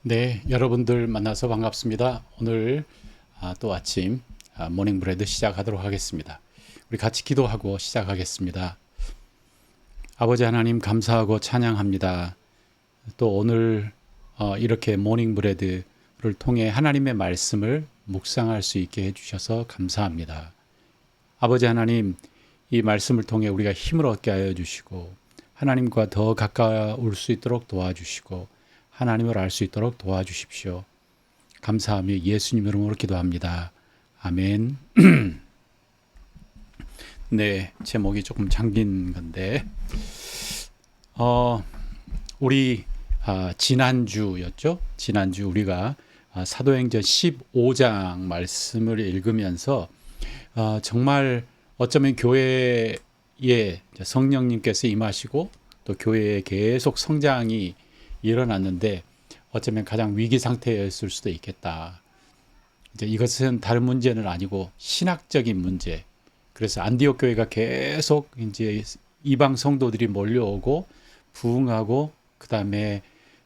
네, 여러분들 만나서 반갑습니다. 오늘 또 아침 모닝 브레드 시작하도록 하겠습니다. 우리 같이 기도하고 시작하겠습니다. 아버지 하나님 감사하고 찬양합니다. 또 오늘 이렇게 모닝 브레드를 통해 하나님의 말씀을 묵상할 수 있게 해주셔서 감사합니다. 아버지 하나님, 이 말씀을 통해 우리가 힘을 얻게 하여 주시고 하나님과 더 가까울 수 있도록 도와주시고 하나님을 알 수 있도록 도와주십시오. 감사하며 예수님 이름으로 기도합니다. 아멘. 네, 제목이 조금 잠긴 건데 우리 지난주였죠. 지난주 우리가 사도행전 15장 말씀을 읽으면서 정말 어쩌면 교회에 성령님께서 임하시고 또 교회에 계속 성장이 일어났는데 어쩌면 가장 위기 상태였을 수도 있겠다. 이제 이것은 다른 문제는 아니고 신학적인 문제. 그래서 안디옥 교회가 계속 이제 이방 성도들이 몰려오고 부흥하고 그다음에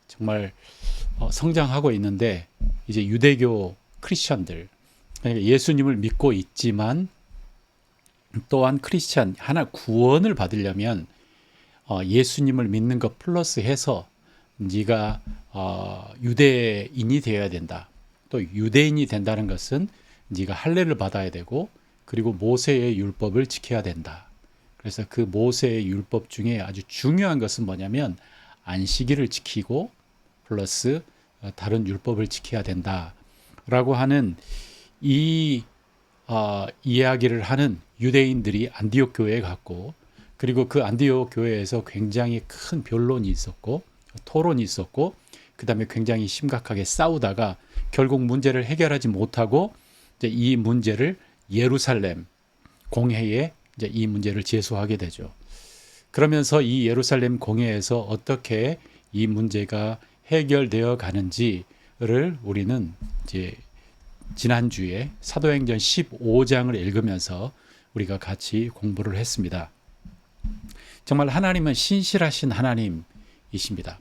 정말 성장하고 있는데 이제 유대교 크리스천들, 그러니까 예수님을 믿고 있지만 또한 크리스천 하나 구원을 받으려면 예수님을 믿는 것 플러스 해서 네가 유대인이 되어야 된다. 또 유대인이 된다는 것은 네가 할례를 받아야 되고 그리고 모세의 율법을 지켜야 된다. 그래서 그 모세의 율법 중에 아주 중요한 것은 뭐냐면 안식일을 지키고 플러스 다른 율법을 지켜야 된다라고 하는 이 이야기를 하는 유대인들이 안디옥 교회에 갔고 그리고 그 안디옥 교회에서 굉장히 큰 변론이 있었고 토론이 있었고 그다음에 굉장히 심각하게 싸우다가 결국 문제를 해결하지 못하고 이제 이 문제를 예루살렘 공회에 이제 이 문제를 제소하게 되죠. 그러면서 이 예루살렘 공회에서 어떻게 이 문제가 해결되어 가는지를 우리는 이제 지난주에 사도행전 15장을 읽으면서 우리가 같이 공부를 했습니다. 정말 하나님은 신실하신 하나님이십니다.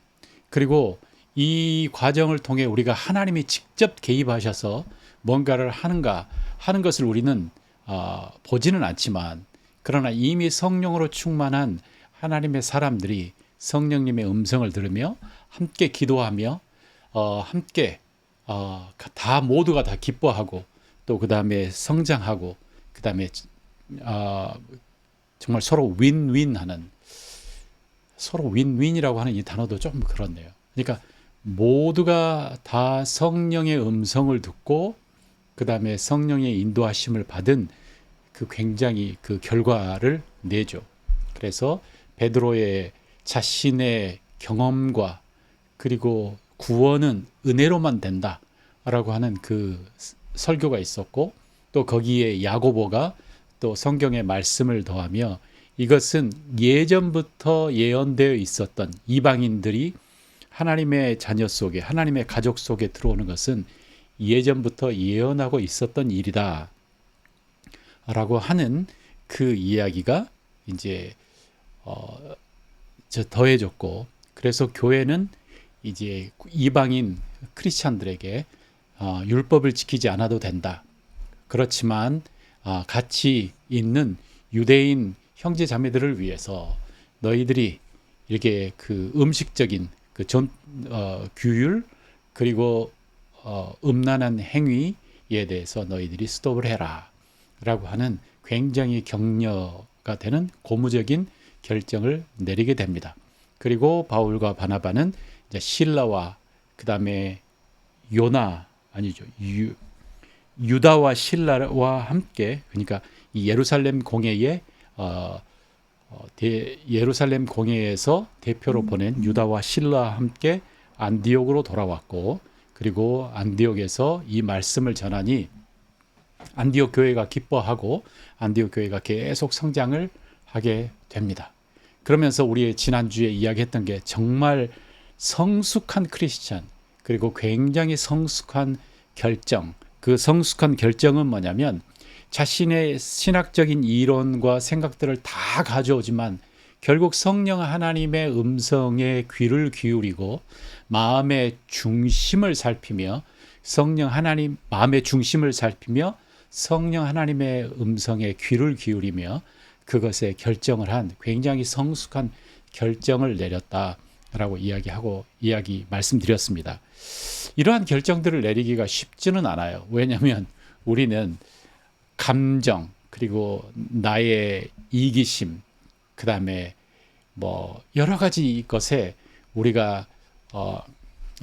그리고 이 과정을 통해 우리가 하나님이 직접 개입하셔서 뭔가를 하는가 하는 것을 우리는 보지는 않지만 그러나 이미 성령으로 충만한 하나님의 사람들이 성령님의 음성을 들으며 함께 기도하며 함께 다 모두가 다 기뻐하고 또 그 다음에 성장하고 그 다음에 정말 서로 윈윈하는 서로 윈윈이라고 하는 이 단어도 좀 그렇네요. 그러니까 모두가 다 성령의 음성을 듣고 그 다음에 성령의 인도하심을 받은 그 굉장히 그 결과를 내죠. 그래서 베드로의 자신의 경험과 그리고 구원은 은혜로만 된다라고 하는 그 설교가 있었고 또 거기에 야고보가 또 성경의 말씀을 더하며 이것은 예전부터 예언되어 있었던 이방인들이 하나님의 자녀 속에 하나님의 가족 속에 들어오는 것은 예전부터 예언하고 있었던 일이다 라고 하는 그 이야기가 이제 더해졌고 그래서 교회는 이제 이방인 크리스찬들에게 율법을 지키지 않아도 된다. 그렇지만 같이 있는 유대인 형제 자매들을 위해서 너희들이 이렇게 그 음식적인 그 규율 그리고 음란한 행위에 대해서 너희들이 스톱을 해라 라고 하는 굉장히 격려가 되는 고무적인 결정을 내리게 됩니다. 그리고 바울과 바나바는 이제 실라와 그 다음에 유다와 실라와 함께 그러니까 이 예루살렘 공회에 예루살렘 공회에서 대표로 보낸 유다와 실라와 함께 안디옥으로 돌아왔고 그리고 안디옥에서 이 말씀을 전하니 안디옥 교회가 기뻐하고 안디옥 교회가 계속 성장을 하게 됩니다. 그러면서 우리 지난주에 이야기했던 게 정말 성숙한 크리스찬 그리고 굉장히 성숙한 결정 그 성숙한 결정은 뭐냐면 자신의 신학적인 이론과 생각들을 다 가져오지만 결국 성령 하나님의 음성에 귀를 기울이고 마음의 중심을 살피며 마음의 중심을 살피며 성령 하나님의 음성에 귀를 기울이며 그것에 결정을 한 굉장히 성숙한 결정을 내렸다라고 말씀드렸습니다. 이러한 결정들을 내리기가 쉽지는 않아요. 왜냐하면 우리는 감정, 그리고 나의 이기심, 그 다음에 뭐 여러 가지 것에 우리가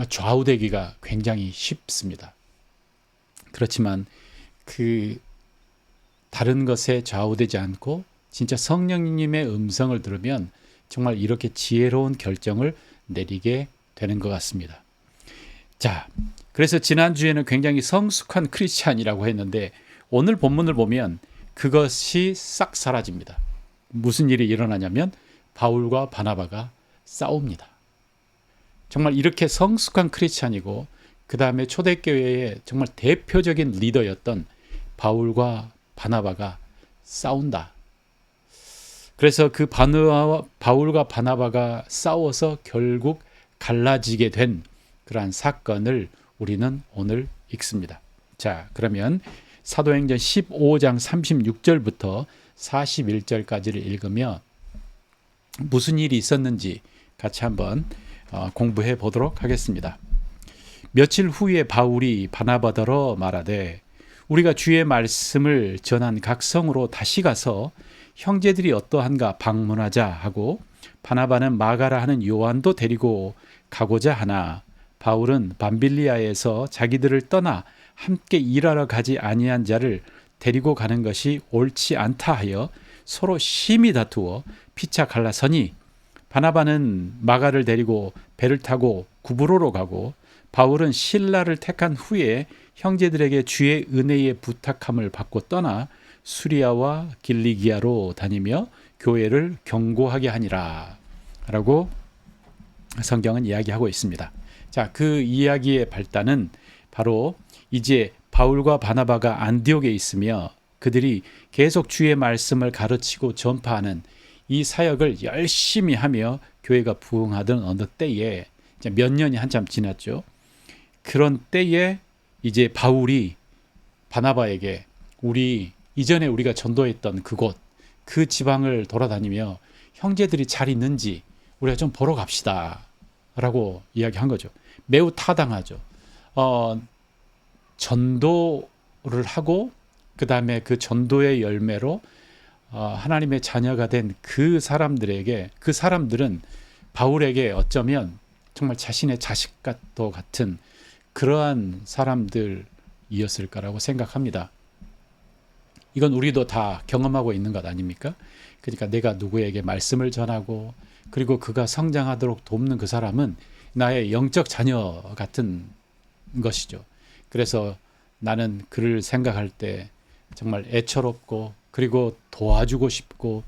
좌우되기가 굉장히 쉽습니다. 그렇지만 그 다른 것에 좌우되지 않고 진짜 성령님의 음성을 들으면 정말 이렇게 지혜로운 결정을 내리게 되는 것 같습니다. 자, 그래서 지난주에는 굉장히 성숙한 크리스찬이라고 했는데 오늘 본문을 보면 그것이 싹 사라집니다. 무슨 일이 일어나냐면 바울과 바나바가 싸웁니다. 정말 이렇게 성숙한 크리스찬이고 그 다음에 초대교회의 정말 대표적인 리더였던 바울과 바나바가 싸운다. 그래서 그 바울과 바나바가 싸워서 결국 갈라지게 된 그러한 사건을 우리는 오늘 읽습니다. 자, 그러면 사도행전 15장 36절부터 41절까지를 읽으며 무슨 일이 있었는지 같이 한번 공부해 보도록 하겠습니다. 며칠 후에 바울이 바나바더러 말하되 우리가 주의 말씀을 전한 각 성으로 다시 가서 형제들이 어떠한가 방문하자 하고 바나바는 마가라 하는 요한도 데리고 가고자 하나 바울은 밤빌리아에서 자기들을 떠나 함께 일하러 가지 아니한 자를 데리고 가는 것이 옳지 않다 하여 서로 심히 다투어 피차 갈라서니 바나바는 마가를 데리고 배를 타고 구브로로 가고 바울은 실라를 택한 후에 형제들에게 주의 은혜의 부탁함을 받고 떠나 수리아와 길리기아로 다니며 교회를 경고하게 하니라 라고 성경은 이야기하고 있습니다. 자, 그 이야기의 발단은 바로 이제 바울과 바나바가 안디옥에 있으며 그들이 계속 주의 말씀을 가르치고 전파하는 이 사역을 열심히 하며 교회가 부흥하던 어느 때에 이제 몇 년이 한참 지났죠. 그런 때에 이제 바울이 바나바에게 이전에 우리가 전도했던 그곳, 그 지방을 돌아다니며 형제들이 잘 있는지 우리가 좀 보러 갑시다 라고 이야기한 거죠. 매우 타당하죠. 전도를 하고 그 다음에 그 전도의 열매로 하나님의 자녀가 된 그 사람들은 바울에게 어쩌면 정말 자신의 자식과도 같은 그러한 사람들이었을 거라고 생각합니다. 이건 우리도 다 경험하고 있는 것 아닙니까? 그러니까 내가 누구에게 말씀을 전하고 그리고 그가 성장하도록 돕는 그 사람은 나의 영적 자녀 같은 것이죠. 그래서 나는 그를 생각할 때 정말 애처롭고 그리고 도와주고 싶고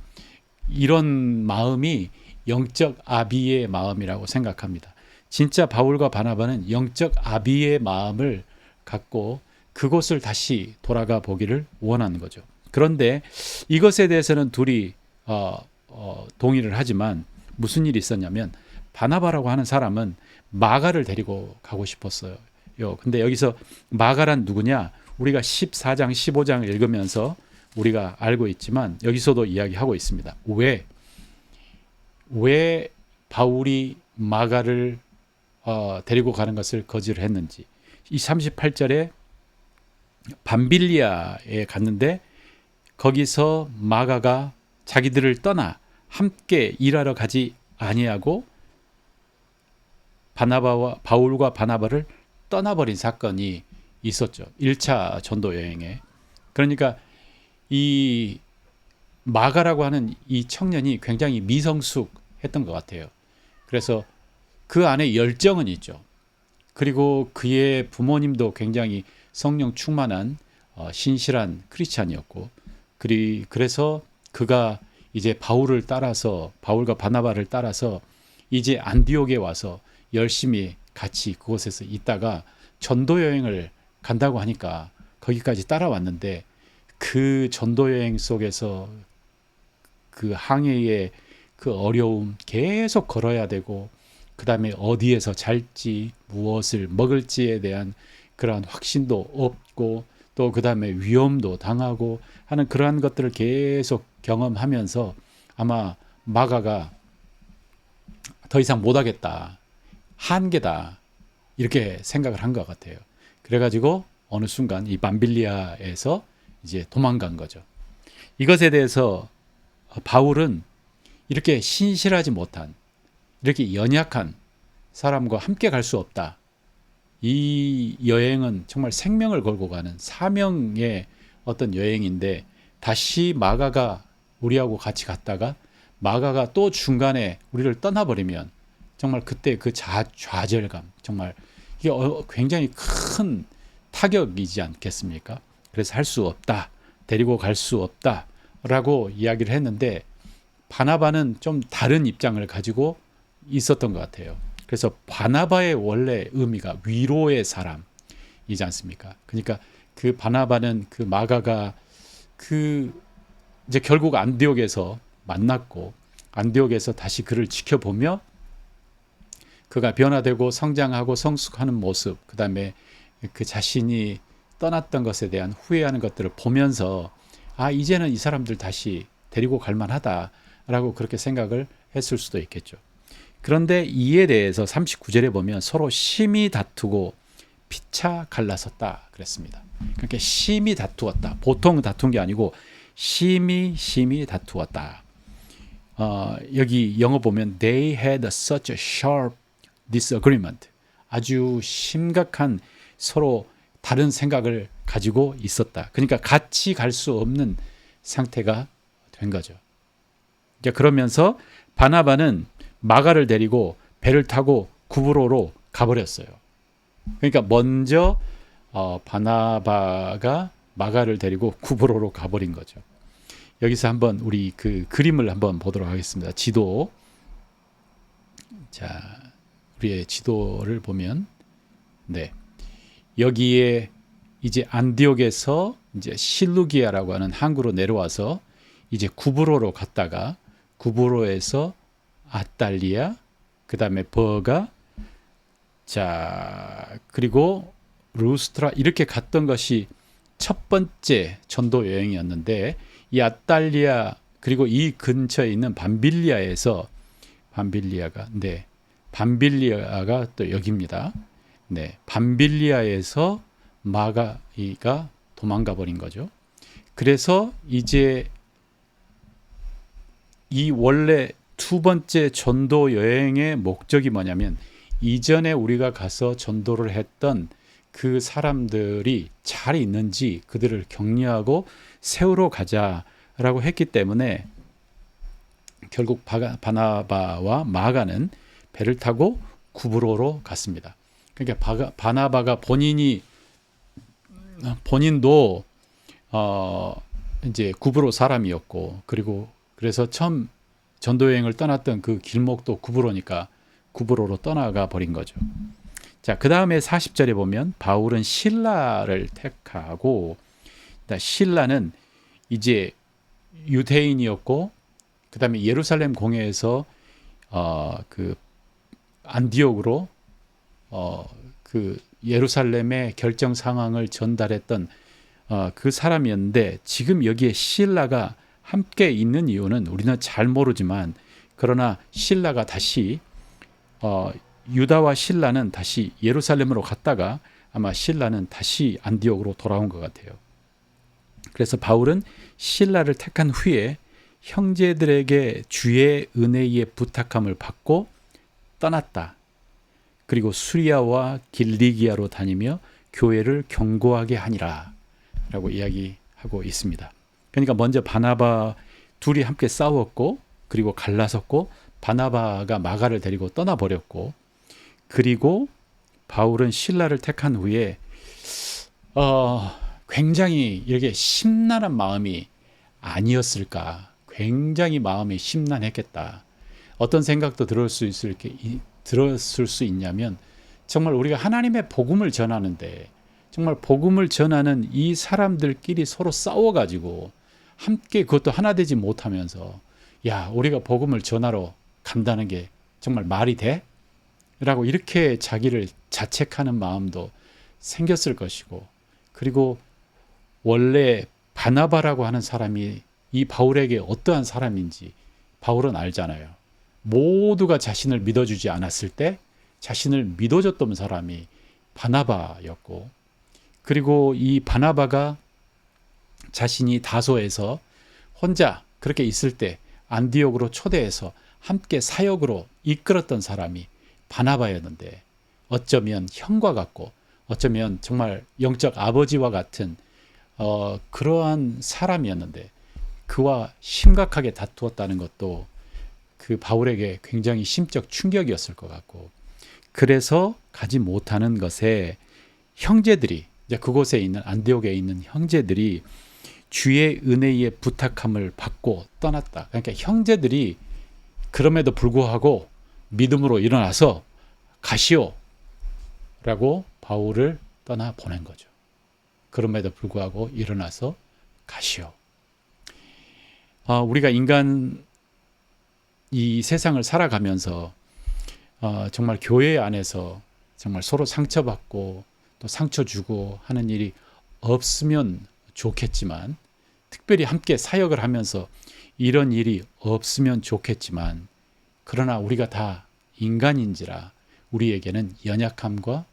이런 마음이 영적 아비의 마음이라고 생각합니다. 진짜 바울과 바나바는 영적 아비의 마음을 갖고 그곳을 다시 돌아가 보기를 원하는 거죠. 그런데 이것에 대해서는 둘이 동의를 하지만 무슨 일이 있었냐면 바나바라고 하는 사람은 마가를 데리고 가고 싶었어요. 근데 여기서 마가란 누구냐? 우리가 14장, 15장을 읽으면서 우리가 알고 있지만 여기서도 이야기하고 있습니다. 왜 바울이 마가를 데리고 가는 것을 거절을 했는지. 이 38절에 밤빌리아에 갔는데 거기서 마가가 자기들을 떠나 함께 일하러 가지 아니하고 바울과 바나바를 떠나버린 사건이 있었죠. 1차 전도 여행에. 그러니까 이 마가라고 하는 이 청년이 굉장히 미성숙했던 것 같아요. 그래서 그 안에 열정은 있죠. 그리고 그의 부모님도 굉장히 성령 충만한 신실한 크리스찬이었고 그래서 그가 이제 바울과 바나바를 따라서 이제 안디옥에 와서 열심히 같이 그곳에서 있다가 전도 여행을 간다고 하니까 거기까지 따라왔는데 그 전도 여행 속에서 그 항해의 그 어려움 계속 걸어야 되고, 그 다음에 어디에서 잘지, 무엇을 먹을지에 대한 그러한 확신도 없고, 또 그 다음에 위험도 당하고 하는 그러한 것들을 계속 경험하면서 아마 마가가 더 이상 못하겠다, 한계다, 이렇게 생각을 한 것 같아요. 그래가지고 어느 순간 이 밤빌리아에서 이제 도망간 거죠. 이것에 대해서 바울은 이렇게 신실하지 못한, 이렇게 연약한 사람과 함께 갈 수 없다. 이 여행은 정말 생명을 걸고 가는 사명의 어떤 여행인데, 다시 마가가 우리하고 같이 갔다가 마가가 또 중간에 우리를 떠나버리면 정말 그때 그 좌절감, 정말 이게 굉장히 큰 타격이지 않겠습니까? 그래서 할 수 없다, 데리고 갈 수 없다 라고 이야기를 했는데, 바나바는 좀 다른 입장을 가지고 있었던 것 같아요. 그래서 바나바의 원래 의미가 위로의 사람이지 않습니까? 그러니까 그 바나바는 그 마가가 그 이제 결국 안디옥에서 만났고, 안디옥에서 다시 그를 지켜보며 그가 변화되고 성장하고 성숙하는 모습, 그 다음에 그 자신이 떠났던 것에 대한 후회하는 것들을 보면서 아, 이제는 이 사람들 다시 데리고 갈 만하다라고 그렇게 생각을 했을 수도 있겠죠. 그런데 이에 대해서 39절에 보면 서로 심히 다투고 피차 갈라섰다 그랬습니다. 그러니까 심히 다투었다. 보통 다툰 게 아니고 심히 다투었다. 여기 영어 보면 they had such a sharp disagreement. 아주 심각한 서로 다른 생각을 가지고 있었다. 그러니까 같이 갈 수 없는 상태가 된 거죠. 그러면서 바나바는 마가를 데리고 배를 타고 구브로로 가버렸어요. 그러니까 먼저 바나바가 마가를 데리고 구브로로 가버린 거죠. 여기서 한번 우리 그 그림을 한번 보도록 하겠습니다. 지도. 자, 우리의 지도를 보면, 네, 여기에 이제 안디옥에서 이제 실루기아라고 하는 항구로 내려와서 이제 구브로로 갔다가 구브로에서 아탈리아, 그 다음에 버가, 자, 그리고 루스트라, 이렇게 갔던 것이 첫 번째 전도 여행이었는데, 이 아탈리아 그리고 이 근처에 있는 밤빌리아에서 밤빌리아가 또 여기입니다. 네, 밤빌리아에서 마가이가 도망가 버린 거죠. 그래서 이제 이 원래 두 번째 전도 여행의 목적이 뭐냐면, 이전에 우리가 가서 전도를 했던 그 사람들이 잘 있는지 그들을 격려하고 세우러 가자라고 했기 때문에 결국 바나바와 마가는 배를 타고 구브로로 갔습니다. 그러니까 바나바가 본인도 이제 구브로 사람이었고, 그리고 그래서 처음 전도 여행을 떠났던 그 길목도 구브로니까 구브로로 떠나가 버린 거죠. 자, 그 다음에 40절에 보면 바울은 실라를 택하고, 실라는 이제 유대인이었고, 그 다음에 예루살렘 공회에서 그 안디옥으로 그 예루살렘의 결정 상황을 전달했던 그 사람이었는데, 지금 여기에 실라가 함께 있는 이유는 우리는 잘 모르지만, 그러나 실라가 다시 유다와 실라는 다시 예루살렘으로 갔다가 아마 실라는 다시 안디옥으로 돌아온 것 같아요. 그래서 바울은 실라를 택한 후에 형제들에게 주의 은혜의 부탁함을 받고 떠났다. 그리고 수리아와 길리기아로 다니며 교회를 견고하게 하니라 라고 이야기하고 있습니다. 그러니까 먼저 바나바 둘이 함께 싸웠고, 그리고 갈라섰고, 바나바가 마가를 데리고 떠나버렸고, 그리고 바울은 실라를 택한 후에 굉장히 이렇게 심란한 마음이 아니었을까. 굉장히 마음이 심란했겠다. 어떤 생각도 들었을 수 있냐면, 정말 우리가 하나님의 복음을 전하는데, 정말 복음을 전하는 이 사람들끼리 서로 싸워가지고 함께 그것도 하나 되지 못하면서 야, 우리가 복음을 전하러 간다는 게 정말 말이 돼? 라고 이렇게 자기를 자책하는 마음도 생겼을 것이고, 그리고 원래 바나바라고 하는 사람이 이 바울에게 어떠한 사람인지 바울은 알잖아요. 모두가 자신을 믿어주지 않았을 때 자신을 믿어줬던 사람이 바나바였고, 그리고 이 바나바가 자신이 다소에서 혼자 그렇게 있을 때 안디옥으로 초대해서 함께 사역으로 이끌었던 사람이 바나바였는데, 어쩌면 형과 같고 어쩌면 정말 영적 아버지와 같은 그러한 사람이었는데, 그와 심각하게 다투었다는 것도 그 바울에게 굉장히 심적 충격이었을 것 같고, 그래서 가지 못하는 것에 형제들이, 이제 그곳에 있는 안디옥에 있는 형제들이 주의 은혜의 부탁함을 받고 떠났다. 그러니까 형제들이 그럼에도 불구하고 믿음으로 일어나서 가시오 라고 바울을 떠나 보낸 거죠. 그럼에도 불구하고 일어나서 가시오. 우리가 인간 이 세상을 살아가면서 정말 교회 안에서 정말 서로 상처받고 또 상처 주고 하는 일이 없으면 좋겠지만, 특별히 함께 사역을 하면서 이런 일이 없으면 좋겠지만, 그러나 우리가 다 인간인지라 우리에게는 연약함과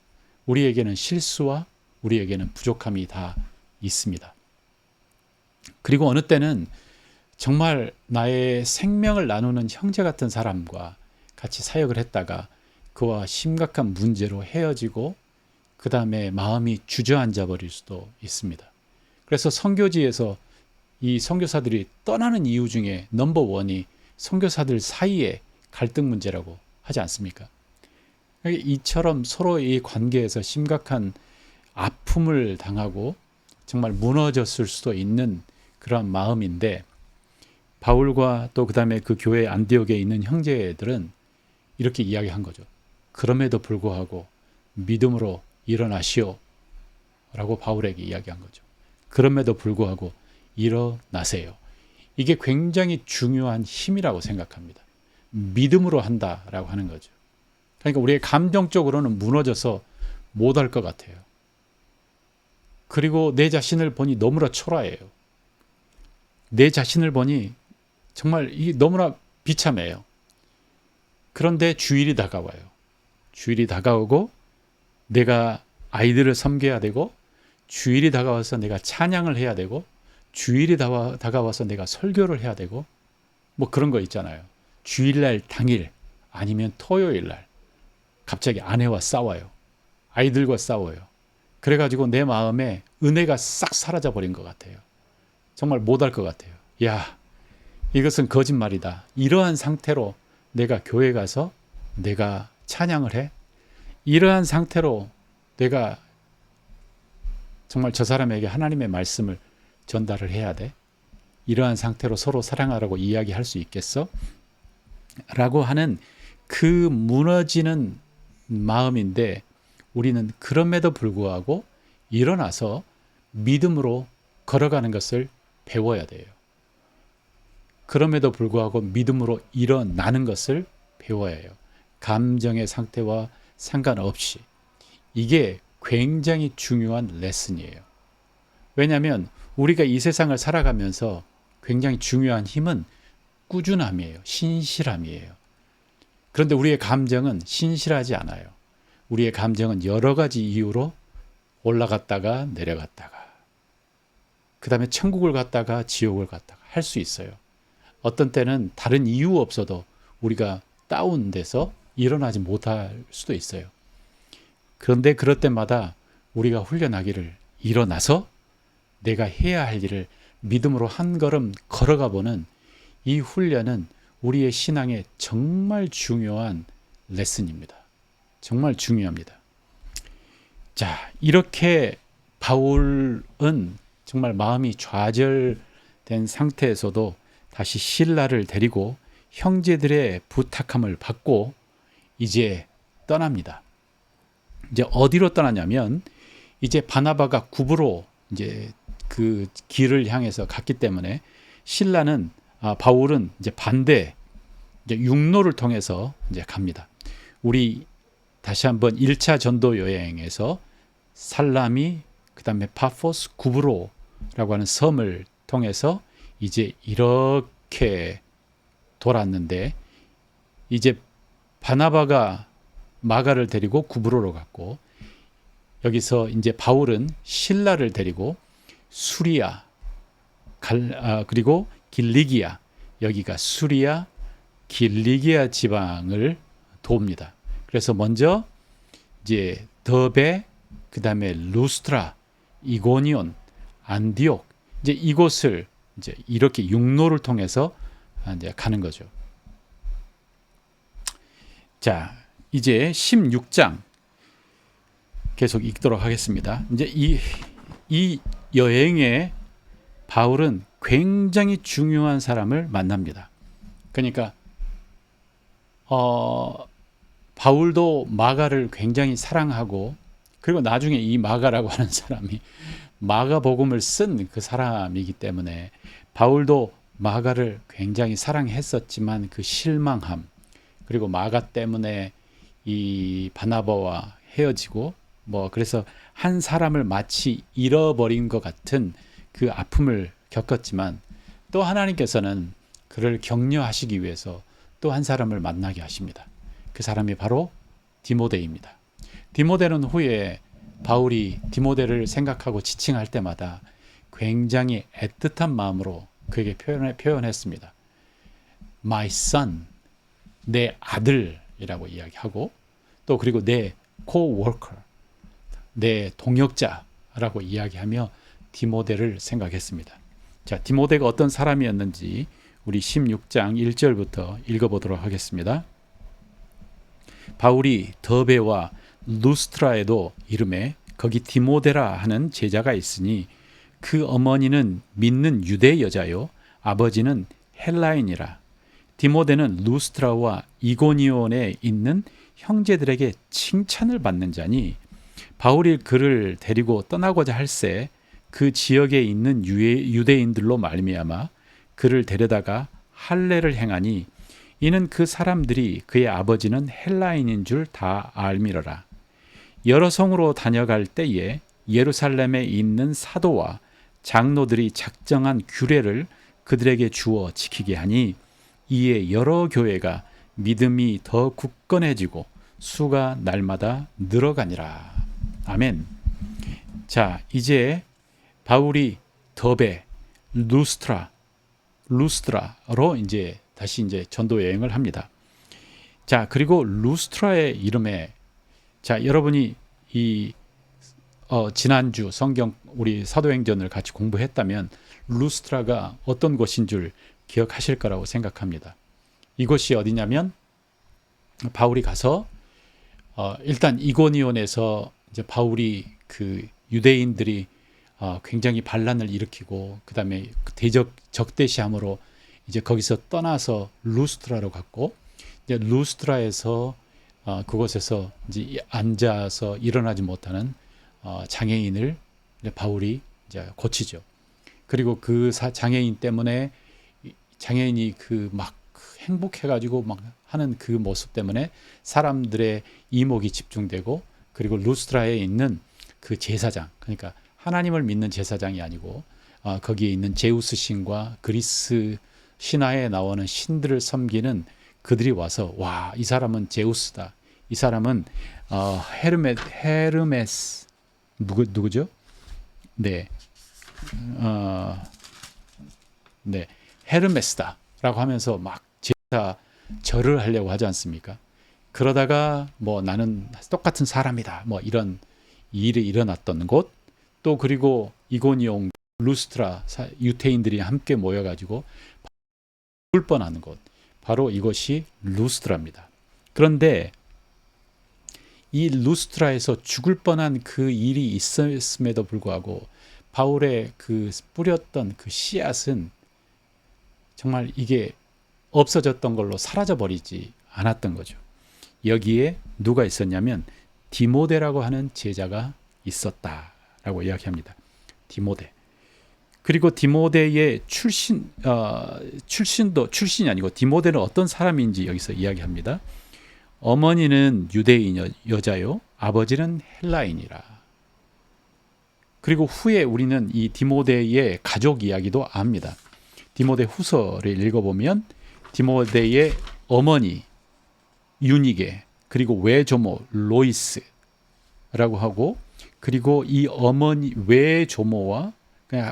우리에게는 실수와 우리에게는 부족함이 다 있습니다. 그리고 어느 때는 정말 나의 생명을 나누는 형제 같은 사람과 같이 사역을 했다가 그와 심각한 문제로 헤어지고 그 다음에 마음이 주저앉아 버릴 수도 있습니다. 그래서 선교지에서 이 선교사들이 떠나는 이유 중에 넘버 원이 선교사들 사이의 갈등 문제라고 하지 않습니까? 이처럼 서로의 관계에서 심각한 아픔을 당하고 정말 무너졌을 수도 있는 그런 마음인데, 바울과 또 그 다음에 그 교회 안디옥에 있는 형제들은 이렇게 이야기한 거죠. 그럼에도 불구하고 믿음으로 일어나시오 라고 바울에게 이야기한 거죠. 그럼에도 불구하고 일어나세요. 이게 굉장히 중요한 힘이라고 생각합니다. 믿음으로 한다라고 하는 거죠. 그러니까 우리의 감정적으로는 무너져서 못할 것 같아요. 그리고 내 자신을 보니 너무나 초라해요. 내 자신을 보니 정말 이게 너무나 비참해요. 그런데 주일이 다가와요. 주일이 다가오고 내가 아이들을 섬겨야 되고, 주일이 다가와서 내가 찬양을 해야 되고, 주일이 다가와서 내가 설교를 해야 되고, 뭐 그런 거 있잖아요. 주일날 당일 아니면 토요일날 갑자기 아내와 싸워요. 아이들과 싸워요. 그래가지고 내 마음에 은혜가 싹 사라져 버린 것 같아요. 정말 못할 것 같아요. 야, 이것은 거짓말이다. 이러한 상태로 내가 교회 가서 내가 찬양을 해? 이러한 상태로 내가 정말 저 사람에게 하나님의 말씀을 전달을 해야 돼? 이러한 상태로 서로 사랑하라고 이야기할 수 있겠어? 라고 하는 그 무너지는 마음인데, 우리는 그럼에도 불구하고 일어나서 믿음으로 걸어가는 것을 배워야 돼요. 그럼에도 불구하고 믿음으로 일어나는 것을 배워야 해요. 감정의 상태와 상관없이. 이게 굉장히 중요한 레슨이에요. 왜냐하면 우리가 이 세상을 살아가면서 굉장히 중요한 힘은 꾸준함이에요. 신실함이에요. 그런데 우리의 감정은 신실하지 않아요. 우리의 감정은 여러 가지 이유로 올라갔다가 내려갔다가, 그 다음에 천국을 갔다가 지옥을 갔다가 할 수 있어요. 어떤 때는 다른 이유 없어도 우리가 다운돼서 일어나지 못할 수도 있어요. 그런데 그럴 때마다 우리가 훈련하기를, 일어나서 내가 해야 할 일을 믿음으로 한 걸음 걸어가 보는 이 훈련은 우리의 신앙에 정말 중요한 레슨입니다. 정말 중요합니다. 자, 이렇게 바울은 정말 마음이 좌절된 상태에서도 다시 실라를 데리고 형제들의 부탁함을 받고 이제 떠납니다. 이제 어디로 떠나냐면, 이제 바나바가 구브로 이제 그 길을 향해서 갔기 때문에 실라는 바울은 이제 반대 이제 육로를 통해서 이제 갑니다. 우리 다시 한번 1차 전도 여행에서 살라미, 그다음에 파포스, 구브로라고 하는 섬을 통해서 이제 이렇게 돌았는데, 이제 바나바가 마가를 데리고 구브로로 갔고, 여기서 이제 바울은 실라를 데리고 수리아, 그리고 길리기아, 여기가 수리아, 길리기아 지방을 돕니다. 그래서 먼저 이제 더베, 그다음에 루스트라, 이고니온, 안디옥, 이제 이곳을 이제 이렇게 육로를 통해서 이제 가는 거죠. 자, 이제 16장 계속 읽도록 하겠습니다. 이제 이 여행에 바울은 굉장히 중요한 사람을 만납니다. 그러니까 바울도 마가를 굉장히 사랑하고, 그리고 나중에 이 마가라고 하는 사람이 마가복음을 쓴 그 사람이기 때문에 바울도 마가를 굉장히 사랑했었지만 그 실망함, 그리고 마가 때문에 이 바나바와 헤어지고 그래서 한 사람을 마치 잃어버린 것 같은 그 아픔을 겪었지만, 또 하나님께서는 그를 격려하시기 위해서 또 한 사람을 만나게 하십니다. 그 사람이 바로 디모데입니다. 디모데는 후에 바울이 디모데를 생각하고 지칭할 때마다 굉장히 애틋한 마음으로 그에게 표현했습니다. My son, 내 아들이라고 이야기하고, 또 그리고 내 co-worker, 내 동역자라고 이야기하며 디모데를 생각했습니다. 자, 디모데가 어떤 사람이었는지 우리 16장 1절부터 읽어보도록 하겠습니다. 바울이 더베와 루스트라에도 이름에 거기 디모데라 하는 제자가 있으니 그 어머니는 믿는 유대 여자요 아버지는 헬라인이라. 디모데는 루스트라와 이고니온에 있는 형제들에게 칭찬을 받는 자니, 바울이 그를 데리고 떠나고자 할새 그 지역에 있는 유대인들로 말미암아 그를 데려다가 할례를 행하니, 이는 그 사람들이 그의 아버지는 헬라인인 줄 다 알미러라. 여러 성으로 다녀갈 때에 예루살렘에 있는 사도와 장로들이 작정한 규례를 그들에게 주어 지키게 하니, 이에 여러 교회가 믿음이 더 굳건해지고 수가 날마다 늘어가니라. 아멘. 자, 이제 바울이 더베, 루스트라로 이제 다시 이제 전도 여행을 합니다. 자, 그리고 루스트라의 이름에, 자, 여러분이 이 지난주 성경 우리 사도행전을 같이 공부했다면 루스트라가 어떤 곳인 줄 기억하실 거라고 생각합니다. 이곳이 어디냐면, 바울이 가서 일단 이고니온에서 이제 바울이 그 유대인들이 굉장히 반란을 일으키고, 그다음에 적대시함으로 이제 거기서 떠나서 루스트라로 갔고, 이제 루스트라에서 그곳에서 이제 앉아서 일어나지 못하는 장애인을 이제 바울이 이제 고치죠. 그리고 그 장애인 때문에 장애인이 그 막 행복해가지고 막 하는 그 모습 때문에 사람들의 이목이 집중되고, 그리고 루스트라에 있는 그 제사장, 그러니까 하나님을 믿는 제사장이 아니고 거기에 있는 제우스 신과 그리스 신화에 나오는 신들을 섬기는 그들이 와서, 와, 이 사람은 제우스다, 이 사람은 헤르메스 누구죠? 네, 네, 헤르메스다라고 하면서 막 제사 절을 하려고 하지 않습니까? 그러다가 나는 똑같은 사람이다, 이런 일이 일어났던 곳, 또 그리고 이고니온, 루스트라 유태인들이 함께 모여가지고 죽을 뻔하는 곳, 바로 이것이 루스트라입니다. 그런데 이 루스트라에서 죽을 뻔한 그 일이 있었음에도 불구하고 바울의 그 뿌렸던 그 씨앗은 정말 이게 없어졌던 걸로 사라져버리지 않았던 거죠. 여기에 누가 있었냐면 디모데라고 하는 제자가 있었다라고 이야기합니다. 디모데. 그리고 디모데의 출신이 아니고 디모데는 어떤 사람인지 여기서 이야기합니다. 어머니는 유대인 여자요, 아버지는 헬라인이라. 그리고 후에 우리는 이 디모데의 가족 이야기도 압니다. 디모데 후서를 읽어보면 디모데의 어머니 유니게, 그리고 외조모 로이스라고 하고, 그리고 이 어머니 외조모와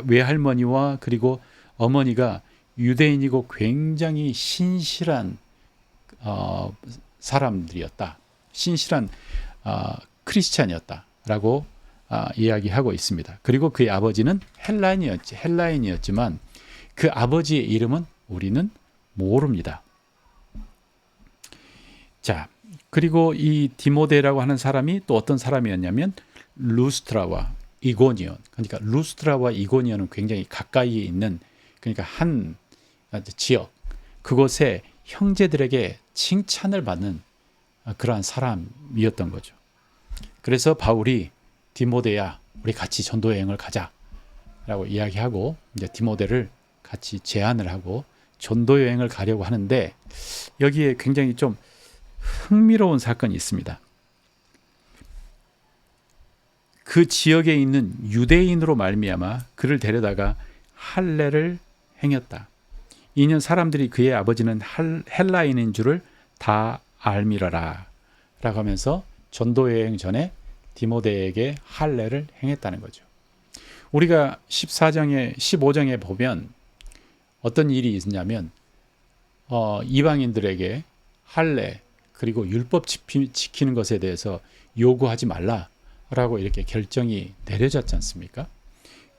외할머니와 그리고 어머니가 유대인이고 굉장히 신실한 사람들이었다. 신실한 크리스찬이었다라고 이야기하고 있습니다. 그리고 그의 아버지는 헬라인이었지만 그 아버지의 이름은 우리는 모릅니다. 자, 그리고 이 디모데라고 하는 사람이 또 어떤 사람이었냐면 루스트라와 이고니온, 그러니까 루스트라와 이고니온은 굉장히 가까이에 있는, 그러니까 한 지역, 그곳에 형제들에게 칭찬을 받는 그러한 사람이었던 거죠. 그래서 바울이 디모데야, 우리 같이 전도 여행을 가자라고 이야기하고 이제 디모데를 같이 제안을 하고 전도 여행을 가려고 하는데, 여기에 굉장히 좀 흥미로운 사건이 있습니다. 그 지역에 있는 유대인으로 말미암아 그를 데려다가 할례를 행했다. 이는 사람들이 그의 아버지는 헬라인인 줄을 다 알미러라 라고 하면서 전도여행 전에 디모데에게 할례를 행했다는 거죠. 우리가 15장에 보면 어떤 일이 있냐면 이방인들에게 할례 그리고 율법 지키는 것에 대해서 요구하지 말라라고 이렇게 결정이 내려졌지 않습니까?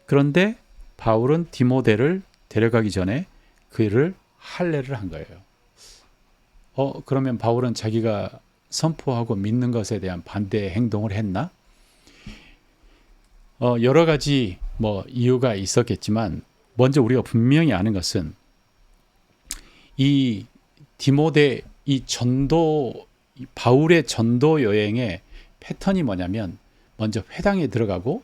그런데 바울은 디모데를 데려가기 전에 그를 할례를 한 거예요. 그러면 바울은 자기가 선포하고 믿는 것에 대한 반대 행동을 했나? 여러 가지 이유가 있었겠지만, 먼저 우리가 분명히 아는 것은 이 디모데 바울의 전도 여행의 패턴이 뭐냐면, 먼저 회당에 들어가고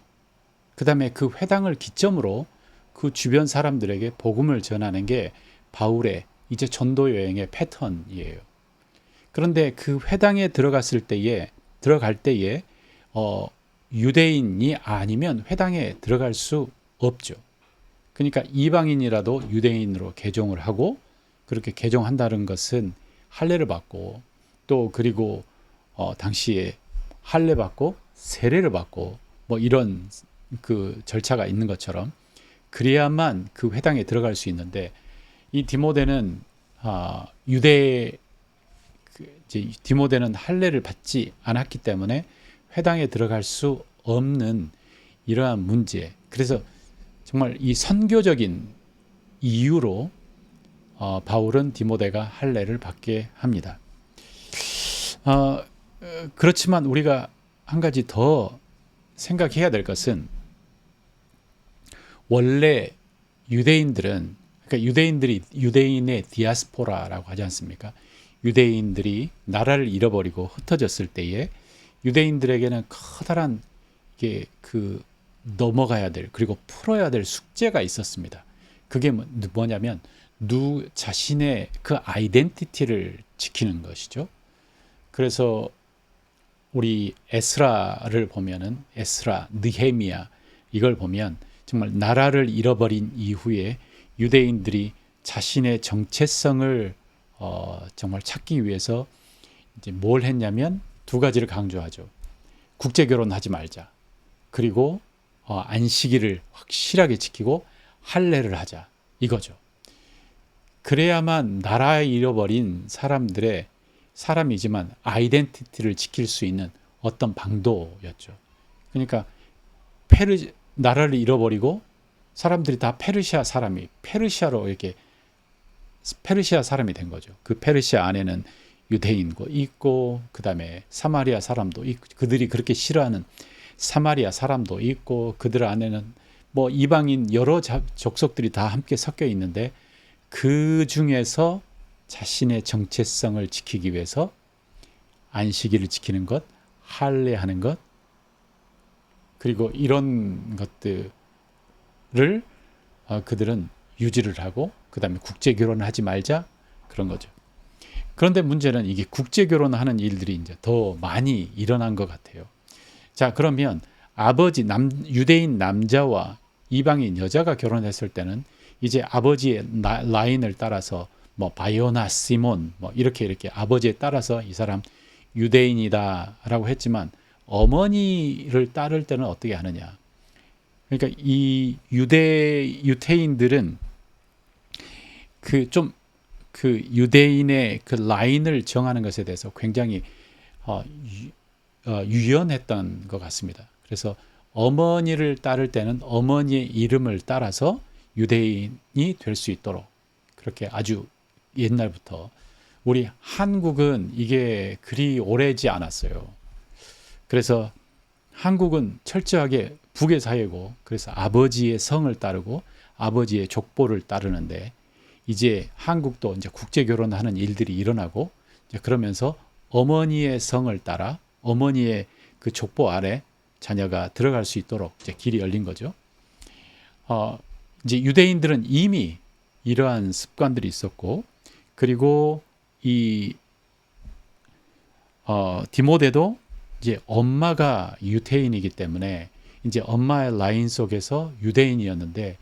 그 다음에 그 회당을 기점으로 그 주변 사람들에게 복음을 전하는 게 바울의 이제 전도 여행의 패턴이에요. 그런데 그 회당에 들어갈 때에 유대인이 아니면 회당에 들어갈 수 없죠. 그러니까 이방인이라도 유대인으로 개종을 하고, 그렇게 개종한다는 것은 할례를 받고, 또 그리고 당시에 할례 받고 세례를 받고 이런 그 절차가 있는 것처럼 그래야만 그 회당에 들어갈 수 있는데, 이 디모데는 디모데는 할례를 받지 않았기 때문에 회당에 들어갈 수 없는 이러한 문제. 그래서 정말 이 선교적인 이유로 바울은 디모데가 할례를 받게 합니다. 그렇지만 우리가 한 가지 더 생각해야 될 것은, 원래 유대인들은, 그러니까 유대인의 디아스포라라고 하지 않습니까? 유대인들이 나라를 잃어버리고 흩어졌을 때에 유대인들에게는 커다란 넘어가야 될, 그리고 풀어야 될 숙제가 있었습니다. 그게 뭐냐면 자신의 그 아이덴티티를 지키는 것이죠. 그래서 우리 에스라를 보면은, 에스라, 느헤미야, 이걸 보면 정말 나라를 잃어버린 이후에 유대인들이 자신의 정체성을 정말 찾기 위해서 이제 뭘 했냐면 두 가지를 강조하죠. 국제 결혼하지 말자. 그리고 안식일을 확실하게 지키고 할례를 하자. 이거죠. 그래야만 나라 잃어버린 사람이지만 아이덴티티를 지킬 수 있는 어떤 방도였죠. 그러니까 나라를 잃어버리고 사람들이 다 페르시아 사람이 페르시아 사람이 된 거죠. 그 페르시아 안에는 유대인도 있고, 그 다음에 사마리아 사람도 있고, 그들이 그렇게 싫어하는 사마리아 사람도 있고, 그들 안에는 이방인 여러 족속들이 다 함께 섞여 있는데, 그 중에서 자신의 정체성을 지키기 위해서 안식일을 지키는 것, 할례하는 것, 그리고 이런 것들을 그들은 유지를 하고 그 다음에 국제 결혼을 하지 말자 그런 거죠. 그런데 문제는 이게 국제 결혼하는 일들이 이제 더 많이 일어난 것 같아요. 자, 그러면 유대인 남자와 이방인 여자가 결혼했을 때는 이제 아버지의 라인을 따라서 뭐 바이오나 시몬 뭐 이렇게 아버지에 따라서 이 사람 유대인이다라고 했지만 어머니를 따를 때는 어떻게 하느냐? 그러니까 이 유태인들은 그 유대인의 그 라인을 정하는 것에 대해서 굉장히 유연했던 것 같습니다. 그래서 어머니를 따를 때는 어머니의 이름을 따라서 유대인이 될 수 있도록 그렇게 아주 옛날부터 우리 한국은 이게 그리 오래지 않았어요. 그래서 한국은 철저하게 북의 사회고 그래서 아버지의 성을 따르고 아버지의 족보를 따르는데 이제 한국도 이제 국제 결혼하는 일들이 일어나고 이제 그러면서 어머니의 성을 따라 어머니의 그 족보 아래 자녀가 들어갈 수 있도록 이제 길이 열린 거죠. 이제 유대인들은 이미 이러한 습관들이 있었고 그리고 이 디모데도 이제 엄마가 유태인이기 때문에 이제 엄마의 라인 속에서 유대인이었는데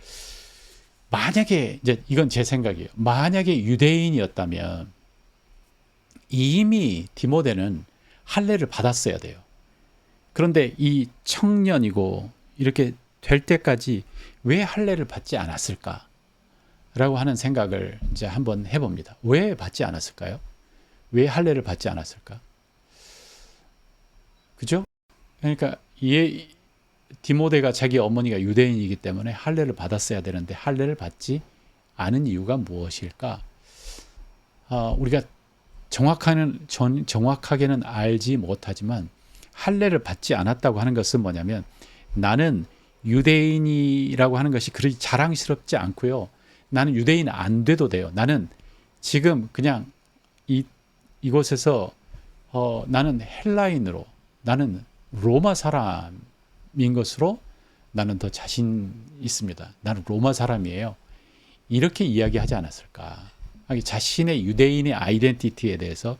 만약에 이제 이건 제 생각이에요. 만약에 유대인이었다면 이미 디모데는 할례를 받았어야 돼요. 그런데 이 청년이고 이렇게 될 때까지 왜 할례를 받지 않았을까? 라고 하는 생각을 이제 한번 해봅니다. 왜 받지 않았을까요? 왜 할례를 받지 않았을까? 그죠? 그러니까 디모데가 자기 어머니가 유대인이기 때문에 할례를 받았어야 되는데 할례를 받지 않은 이유가 무엇일까? 우리가 정확하게는 알지 못하지만 할례를 받지 않았다고 하는 것은 뭐냐면 나는 유대인이라고 하는 것이 그리 자랑스럽지 않고요. 나는 유대인 안 돼도 돼요. 나는 지금 그냥 이곳에서 나는 헬라인으로 나는 로마 사람인 것으로 나는 더 자신 있습니다. 나는 로마 사람이에요. 이렇게 이야기하지 않았을까? 자신의 유대인의 아이덴티티에 대해서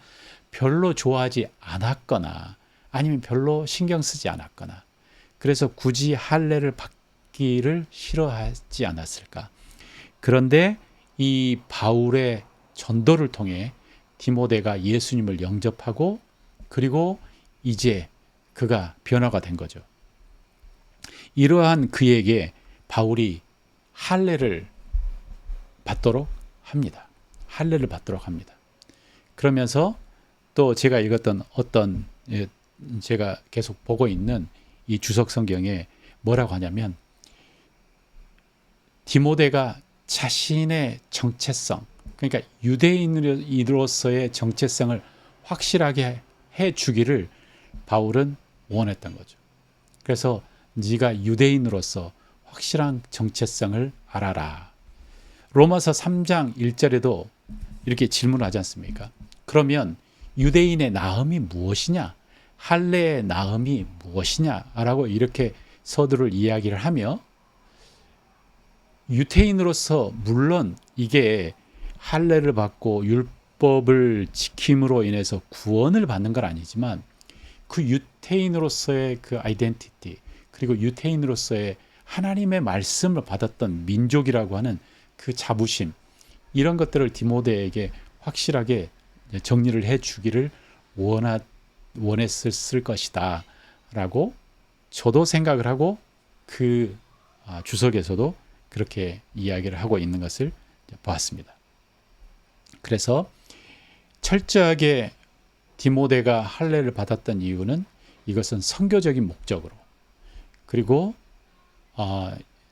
별로 좋아하지 않았거나 아니면 별로 신경 쓰지 않았거나 그래서 굳이 할례를 받기를 싫어하지 않았을까? 그런데 이 바울의 전도를 통해 디모데가 예수님을 영접하고 그리고 이제 그가 변화가 된 거죠. 이러한 그에게 바울이 할례를 받도록 합니다. 할례를 받도록 합니다. 그러면서 또 제가 읽었던 제가 계속 보고 있는 이 주석 성경에 뭐라고 하냐면 디모데가 자신의 정체성, 그러니까 유대인으로서의 정체성을 확실하게 해주기를 바울은 원했던 거죠. 그래서 네가 유대인으로서 확실한 정체성을 알아라. 로마서 3장 1절에도 이렇게 질문하지 않습니까? 그러면 유대인의 나음이 무엇이냐? 할례의 나음이 무엇이냐라고 이렇게 서두를 이야기를 하며 유태인으로서 물론 이게 할례를 받고 율법을 지킴으로 인해서 구원을 받는 건 아니지만 그 유태인으로서의 그 아이덴티티 그리고 유태인으로서의 하나님의 말씀을 받았던 민족이라고 하는 그 자부심 이런 것들을 디모데에게 확실하게 정리를 해주기를 원했을 것이다 라고 저도 생각을 하고 그 주석에서도 그렇게 이야기를 하고 있는 것을 보았습니다. 그래서 철저하게 디모데가 할례를 받았던 이유는 이것은 선교적인 목적으로 그리고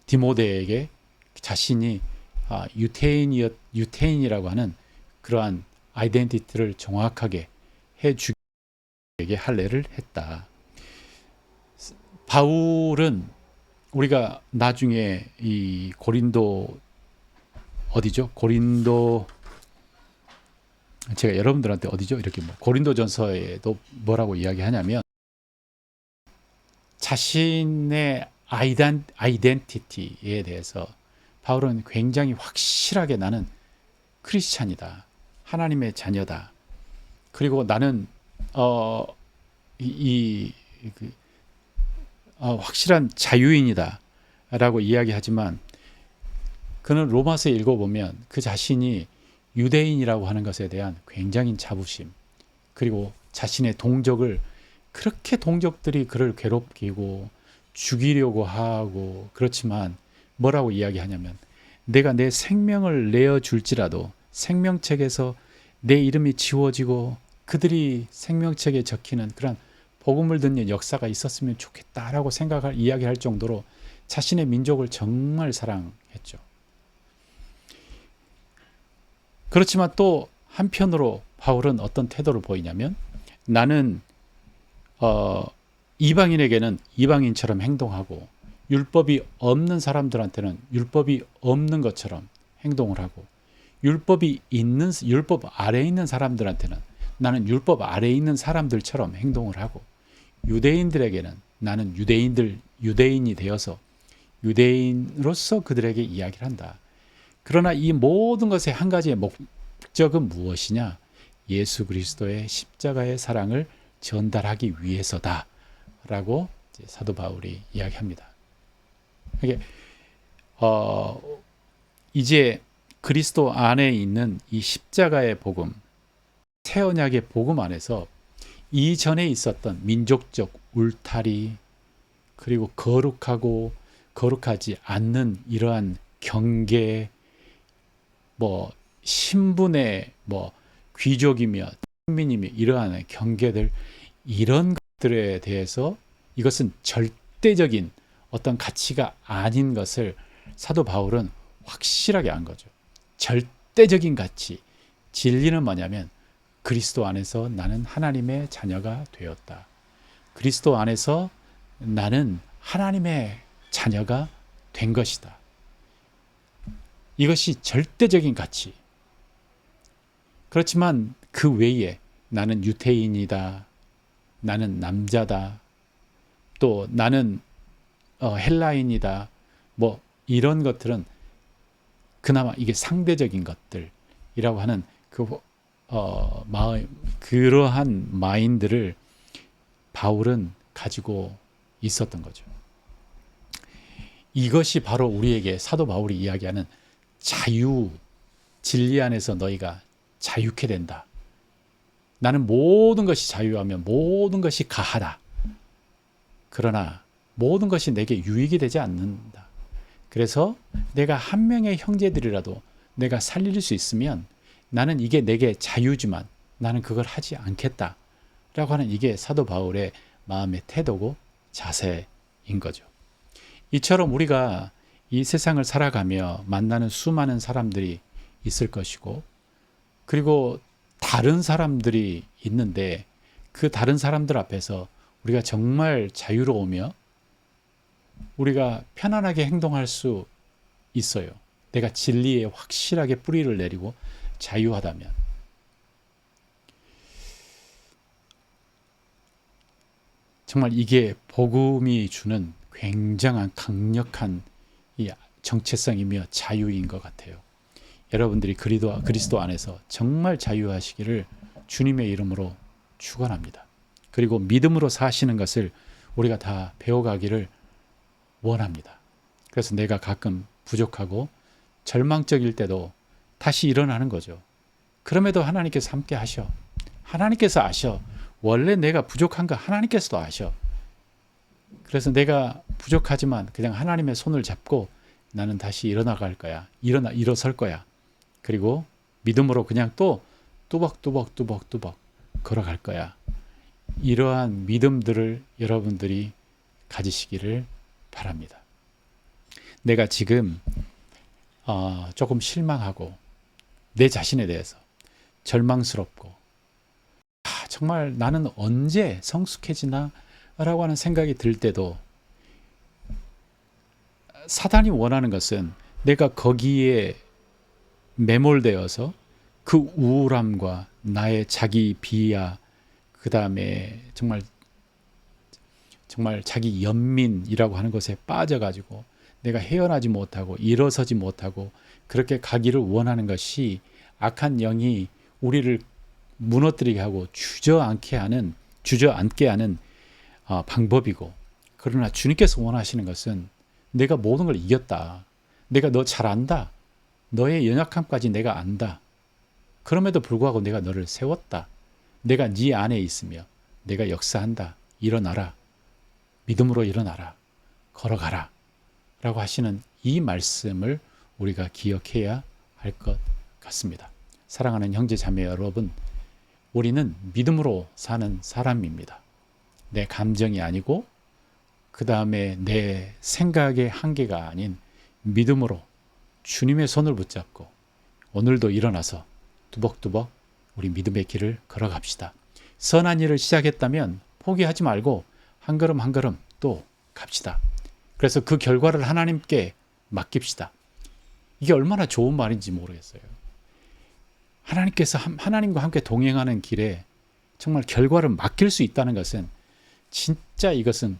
디모데에게 자신이 유태인이라고 하는 그러한 아이덴티티를 정확하게 해주기 위해 할례를 했다. 바울은 우리가 나중에 이 고린도 어디죠? 고린도 제가 여러분들한테 어디죠? 이렇게 고린도전서에도 뭐라고 이야기하냐면 자신의 아이덴티티에 대해서 바울은 굉장히 확실하게 나는 크리스찬이다. 하나님의 자녀다. 그리고 나는 확실한 자유인이다. 라고 이야기하지만 그는 로마서에 읽어보면 그 자신이 유대인이라고 하는 것에 대한 굉장히 자부심, 그리고 자신의 동족을 그렇게 동족들이 그를 괴롭히고 죽이려고 하고 그렇지만 뭐라고 이야기하냐면 내가 내 생명을 내어줄지라도 생명책에서 내 이름이 지워지고 그들이 생명책에 적히는 그런 복음을 듣는 역사가 있었으면 좋겠다라고 이야기할 정도로 자신의 민족을 정말 사랑했죠. 그렇지만 또 한편으로 바울은 어떤 태도를 보이냐면 나는 이방인에게는 이방인처럼 행동하고 율법이 없는 사람들한테는 율법이 없는 것처럼 행동을 하고 율법 아래에 있는 사람들한테는 나는 율법 아래에 있는 사람들처럼 행동을 하고 유대인들에게는 나는 유대인이 되어서 유대인으로서 그들에게 이야기를 한다. 그러나 이 모든 것의 한 가지의 목적은 무엇이냐? 예수 그리스도의 십자가의 사랑을 전달하기 위해서다. 라고 사도 바울이 이야기합니다. 이제 그리스도 안에 있는 이 십자가의 복음, 새 언약의 복음 안에서 이전에 있었던 민족적 울타리, 그리고 거룩하고 거룩하지 않는 이러한 경계, 신분의 귀족이며 국민이며 이러한 경계들, 이런 것들에 대해서 이것은 절대적인 어떤 가치가 아닌 것을 사도 바울은 확실하게 안 거죠. 절대적인 가치, 진리는 뭐냐면 그리스도 안에서 나는 하나님의 자녀가 되었다. 그리스도 안에서 나는 하나님의 자녀가 된 것이다. 이것이 절대적인 가치. 그렇지만 그 외에 나는 유태인이다. 나는 남자다. 또 나는 헬라인이다. 이런 것들은 그나마 이게 상대적인 것들이라고 하는 그러한 마인드를 바울은 가지고 있었던 거죠. 이것이 바로 우리에게 사도 바울이 이야기하는 자유, 진리 안에서 너희가 자유케 된다. 나는 모든 것이 자유하면 모든 것이 가하다. 그러나 모든 것이 내게 유익이 되지 않는다. 그래서 내가 한 명의 형제들이라도 내가 살릴 수 있으면 나는 이게 내게 자유지만 나는 그걸 하지 않겠다. 라고 하는 이게 사도 바울의 마음의 태도고 자세인 거죠. 이처럼 우리가 이 세상을 살아가며 만나는 수많은 사람들이 있을 것이고, 그리고 다른 사람들이 있는데 그 다른 사람들 앞에서 우리가 정말 자유로우며 우리가 편안하게 행동할 수 있어요. 내가 진리에 확실하게 뿌리를 내리고 자유하다면. 정말 이게 복음이 주는 굉장한 강력한 이 정체성이며 자유인 것 같아요. 여러분들이 그리스도 안에서 정말 자유하시기를 주님의 이름으로 축원합니다. 그리고 믿음으로 사시는 것을 우리가 다 배워가기를 원합니다. 그래서 내가 가끔 부족하고 절망적일 때도 다시 일어나는 거죠. 그럼에도 하나님께서 함께 하셔. 하나님께서 아셔. 원래 내가 부족한 거 하나님께서도 아셔. 그래서 내가 부족하지만 그냥 하나님의 손을 잡고 나는 다시 일어나갈 거야. 일어설 거야. 그리고 믿음으로 그냥 또 뚜벅뚜벅 걸어갈 거야. 이러한 믿음들을 여러분들이 가지시기를 바랍니다. 내가 지금 조금 실망하고 내 자신에 대해서 절망스럽고 정말 나는 언제 성숙해지나 라고 하는 생각이 들 때도 사단이 원하는 것은 내가 거기에 매몰되어서 그 우울함과 나의 자기 비하, 그 다음에 정말 자기 연민이라고 하는 것에 빠져가지고 내가 헤어나지 못하고 일어서지 못하고 그렇게 가기를 원하는 것이 악한 영이 우리를 무너뜨리게 하고 주저앉게 하는 방법이고, 그러나 주님께서 원하시는 것은 내가 모든 걸 이겼다. 내가 너 잘 안다. 너의 연약함까지 내가 안다. 그럼에도 불구하고 내가 너를 세웠다. 내가 네 안에 있으며 내가 역사한다. 일어나라. 믿음으로 일어나라. 걸어가라. 라고 하시는 이 말씀을 우리가 기억해야 할 것 같습니다. 사랑하는 형제 자매 여러분, 우리는 믿음으로 사는 사람입니다. 내 감정이 아니고 그 다음에 내 생각의 한계가 아닌 믿음으로 주님의 손을 붙잡고 오늘도 일어나서 두벅두벅 우리 믿음의 길을 걸어갑시다. 선한 일을 시작했다면 포기하지 말고 한 걸음 한 걸음 또 갑시다. 그래서 그 결과를 하나님께 맡깁시다. 이게 얼마나 좋은 말인지 모르겠어요. 하나님과 함께 동행하는 길에 정말 결과를 맡길 수 있다는 것은 진짜 이것은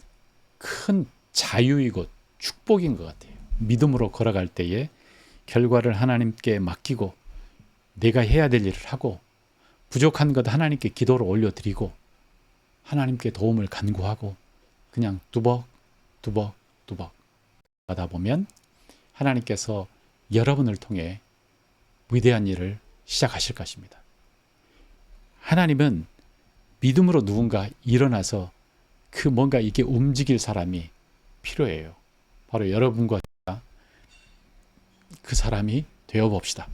큰 자유이고 축복인 것 같아요. 믿음으로 걸어갈 때에 결과를 하나님께 맡기고 내가 해야 될 일을 하고 부족한 것 하나님께 기도로 올려드리고 하나님께 도움을 간구하고 그냥 두벅두벅 하다 보면 하나님께서 여러분을 통해 위대한 일을 시작하실 것입니다. 하나님은 믿음으로 누군가 일어나서 그 뭔가 이게 움직일 사람이 필요해요. 바로 여러분과 그 사람이 되어봅시다.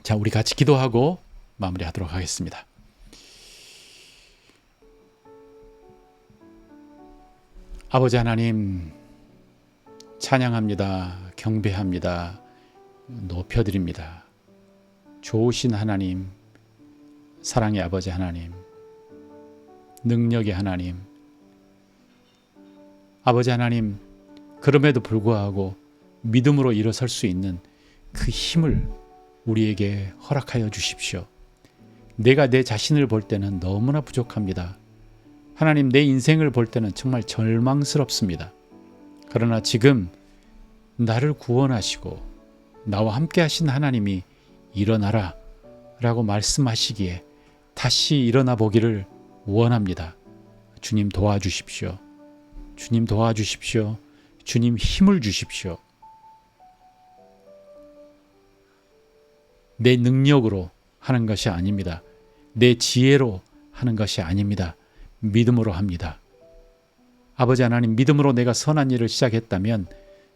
자, 우리 같이 기도하고 마무리하도록 하겠습니다. 아버지 하나님, 찬양합니다. 경배합니다. 높여드립니다. 좋으신 하나님, 사랑의 아버지 하나님, 능력의 하나님, 아버지 하나님, 그럼에도 불구하고 믿음으로 일어설 수 있는 그 힘을 우리에게 허락하여 주십시오. 내가 내 자신을 볼 때는 너무나 부족합니다. 하나님, 내 인생을 볼 때는 정말 절망스럽습니다. 그러나 지금 나를 구원하시고 나와 함께 하신 하나님이 일어나라 라고 말씀하시기에 다시 일어나 보기를 원합니다. 주님 도와주십시오. 주님 도와주십시오. 주님 힘을 주십시오. 내 능력으로 하는 것이 아닙니다. 내 지혜로 하는 것이 아닙니다. 믿음으로 합니다. 아버지 하나님, 믿음으로 내가 선한 일을 시작했다면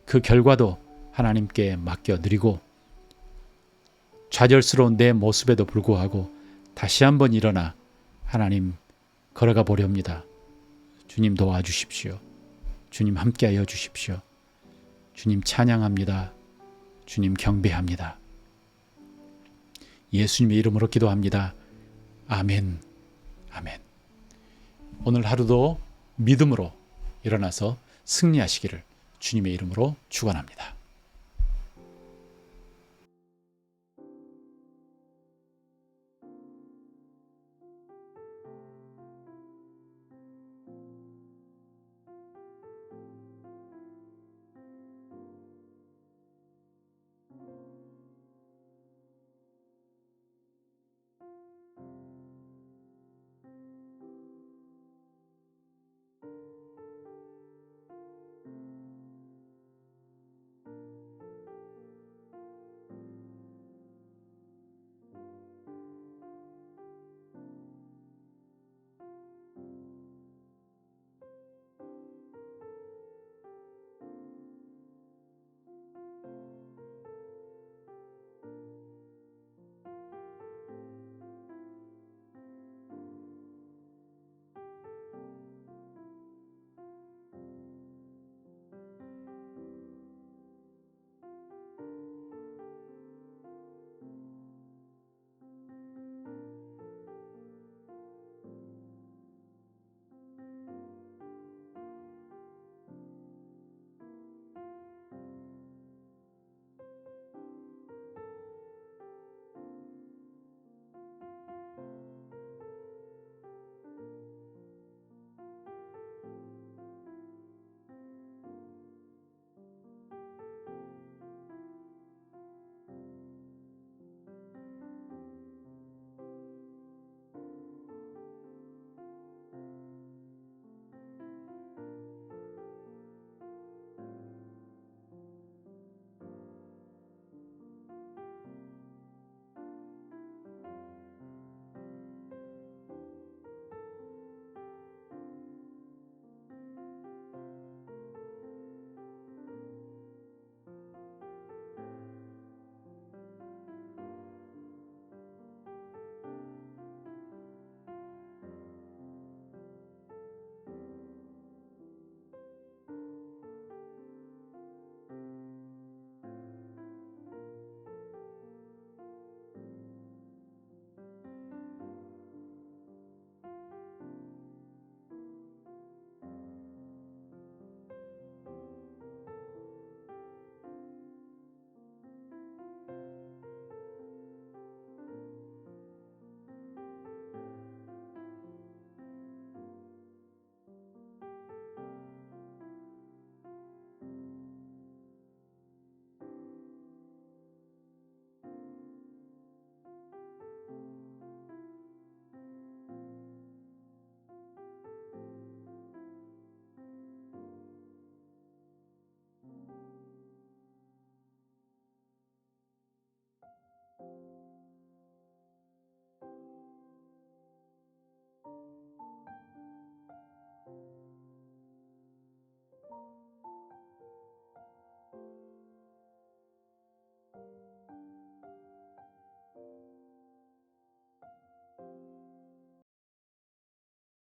그 결과도 하나님께 맡겨드리고 좌절스러운 내 모습에도 불구하고 다시 한번 일어나 하나님 걸어가 보렵니다. 주님 도와주십시오. 주님 함께하여 주십시오. 주님 찬양합니다. 주님 경배합니다. 예수님의 이름으로 기도합니다. 아멘. 아멘. 오늘 하루도 믿음으로 일어나서 승리하시기를 주님의 이름으로 축원합니다.